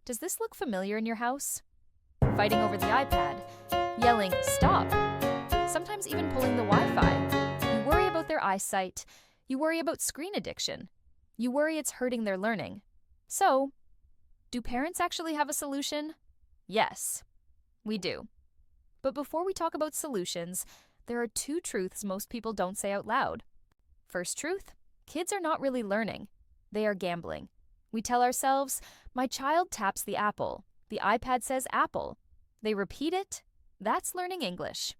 Does this look familiar in your house? Fighting over the iPad, yelling, "Stop!" Sometimes even pulling the Wi-Fi. You worry about their eyesight. You worry about screen addiction. You worry it's hurting their learning. So, do parents actually have a solution? Yes, we do. But before we talk about solutions, there are two truths most people don't say out loud. First truth, kids are not really learning. They are gambling. We tell ourselves, my child taps the apple. The iPad says apple. They repeat it. That's learning English.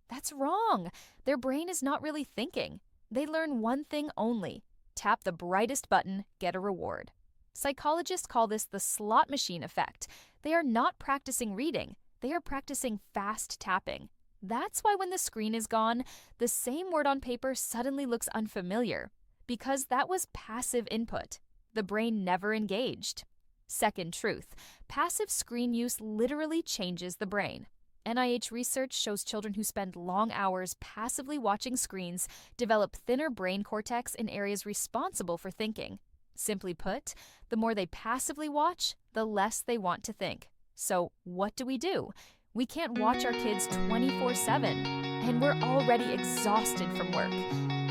That's wrong. Their brain is not really thinking. They learn one thing only. Tap the brightest button, get a reward. Psychologists call this the slot machine effect. They are not practicing reading. They are practicing fast tapping. That's why when the screen is gone, the same word on paper suddenly looks unfamiliar, because that was passive input. The brain never engaged. Second truth, passive screen use literally changes the brain. NIH research shows children who spend long hours passively watching screens develop thinner brain cortex in areas responsible for thinking. Simply put, the more they passively watch, the less they want to think. So what do? We can't watch our kids 24/7, and we're already exhausted from work.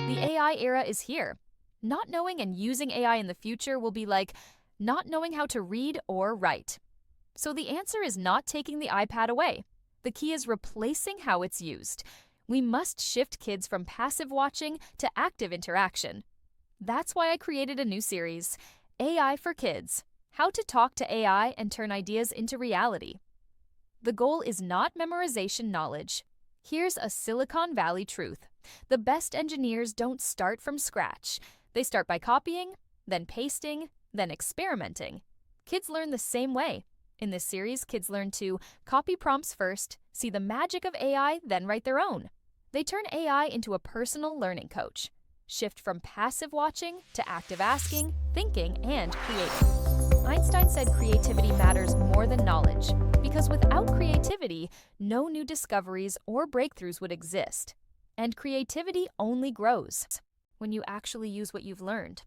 The AI era is here. Not knowing and using AI in the future will be like not knowing how to read or write. So the answer is not taking the iPad away. The key is replacing how it's used. We must shift kids from passive watching to active interaction. That's why I created a new series, AI for Kids: How to Talk to AI and Turn Ideas into Reality. The goal is not memorization knowledge. Here's a Silicon Valley truth. The best engineers don't start from scratch. They start by copying, then pasting, then experimenting. Kids learn the same way. In this series, kids learn to copy prompts first, see the magic of AI, then write their own. They turn AI into a personal learning coach. Shift from passive watching to active asking, thinking, and creating. Einstein said creativity matters more than knowledge, because without creativity, no new discoveries or breakthroughs would exist. And creativity only grows when you actually use what you've learned.